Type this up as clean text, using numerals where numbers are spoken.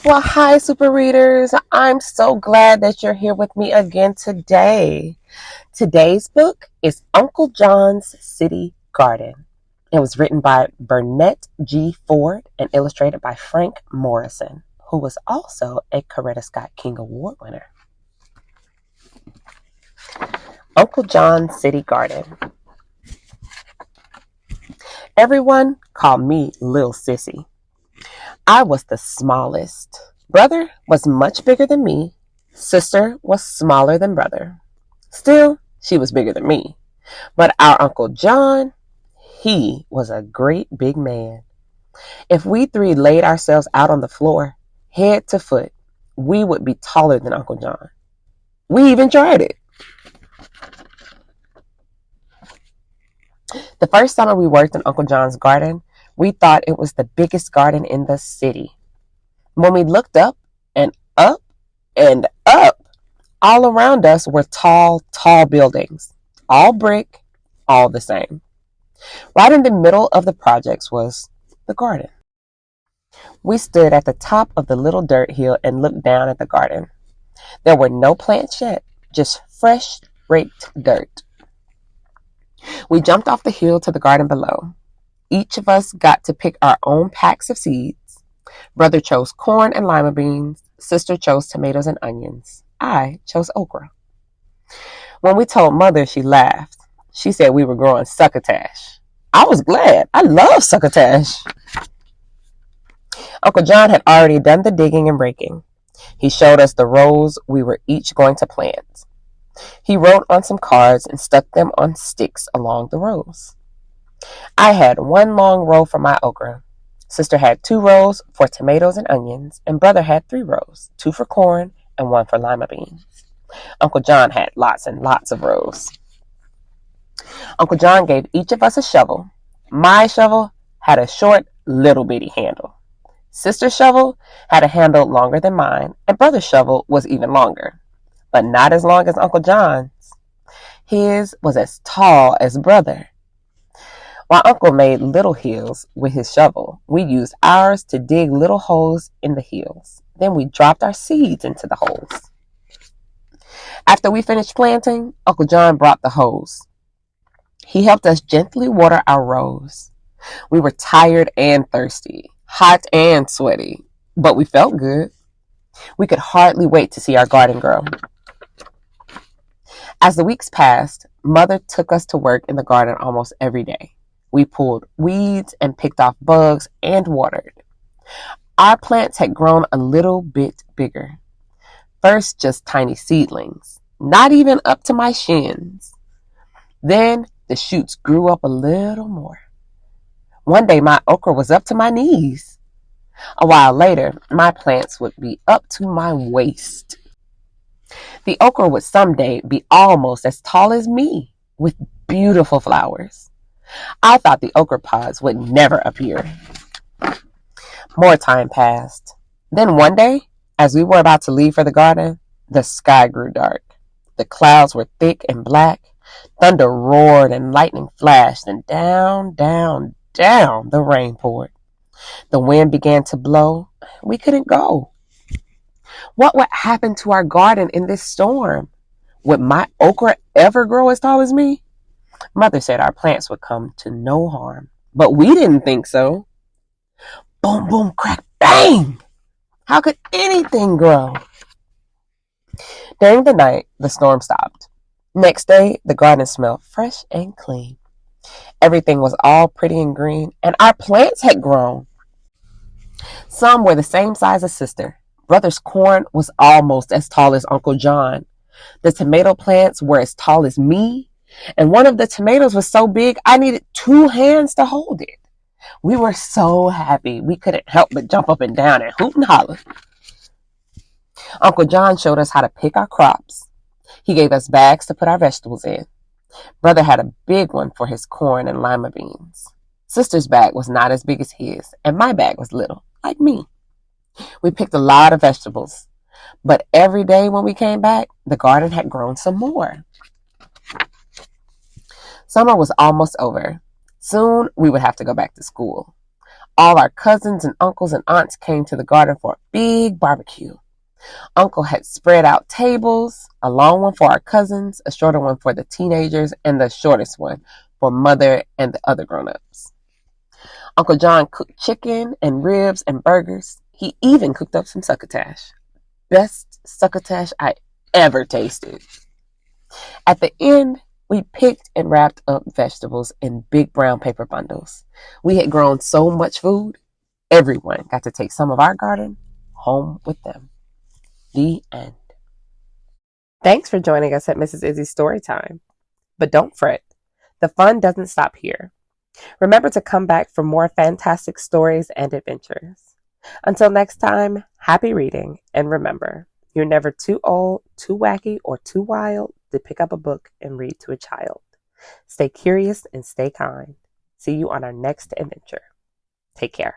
Well, hi, super readers. I'm so glad that you're here with me again today. Today's book is Uncle John's City Garden. It was written by Bernette G. Ford and illustrated by Frank Morrison, who was also a Coretta Scott King Award winner. Uncle John's City Garden. Everyone called me Lil Sissy. I was the smallest. Brother was much bigger than me. Sister was smaller than brother. Still, she was bigger than me. But our Uncle John, he was a great big man. If we three laid ourselves out on the floor, head to foot, we would be taller than Uncle John. We even tried it. The first summer we worked in Uncle John's garden, we thought it was the biggest garden in the city. When we looked up and up and up, all around us were tall, tall buildings, all brick, all the same. Right in the middle of the projects was the garden. We stood at the top of the little dirt hill and looked down at the garden. There were no plants yet, just fresh, raked dirt. We jumped off the hill to the garden below. Each of us got to pick our own packs of seeds. Brother chose corn and lima beans. Sister chose tomatoes and onions. I chose okra. When we told Mother, she laughed. She said we were growing succotash. I was glad. I love succotash. Uncle John had already done the digging and raking. He showed us the rows we were each going to plant. He wrote on some cards and stuck them on sticks along the rows. I had one long row for my okra. Sister had 2 rows for tomatoes and onions, and brother had 3 rows, 2 for corn and 1 for lima beans. Uncle John had lots and lots of rows. Uncle John gave each of us a shovel. My shovel had a short, little bitty handle. Sister's shovel had a handle longer than mine, and brother's shovel was even longer, but not as long as Uncle John's. His was as tall as brother. While Uncle made little hills with his shovel, we used ours to dig little holes in the hills. Then we dropped our seeds into the holes. After we finished planting, Uncle John brought the hose. He helped us gently water our rows. We were tired and thirsty, hot and sweaty, but we felt good. We could hardly wait to see our garden grow. As the weeks passed, Mother took us to work in the garden almost every day. We pulled weeds and picked off bugs and watered. Our plants had grown a little bit bigger. First, just tiny seedlings, not even up to my shins. Then the shoots grew up a little more. One day my okra was up to my knees. A while later, my plants would be up to my waist. The okra would someday be almost as tall as me, with beautiful flowers. I thought the okra pods would never appear. More time passed. Then one day, as we were about to leave for the garden, the sky grew dark. The clouds were thick and black. Thunder roared and lightning flashed, and down, down, down the rain poured. The wind began to blow. We couldn't go. What would happen to our garden in this storm? Would my okra ever grow as tall as me? Mother said our plants would come to no harm, but we didn't think so. Boom, boom, crack, bang! How could anything grow? During the night, the storm stopped. Next day, the garden smelled fresh and clean. Everything was all pretty and green, and our plants had grown. Some were the same size as Sister. Brother's corn was almost as tall as Uncle John. The tomato plants were as tall as me, and one of the tomatoes was so big I needed 2 hands to hold it. We were so happy we couldn't help but jump up and down and hoot and holler. Uncle John showed us how to pick our crops. He gave us bags to put our vegetables in. Brother had a big one for his corn and lima beans. Sister's bag was not as big as his, and my bag was little, like me. We picked a lot of vegetables, but every day when we came back, the garden had grown some more. Summer was almost over. Soon we would have to go back to school. All our cousins and uncles and aunts came to the garden for a big barbecue. Uncle had spread out tables, a long one for our cousins, a shorter one for the teenagers, and the shortest one for Mother and the other grown-ups. Uncle John cooked chicken and ribs and burgers. He even cooked up some succotash. Best succotash I ever tasted. At the end, we picked and wrapped up vegetables in big brown paper bundles. We had grown so much food, everyone got to take some of our garden home with them. The end. Thanks for joining us at Mrs. Izzy's Storytime. But don't fret, the fun doesn't stop here. Remember to come back for more fantastic stories and adventures. Until next time, happy reading, and remember, you're never too old, too wacky, or too wild to pick up a book and read to a child. Stay curious and stay kind. See you on our next adventure. Take care.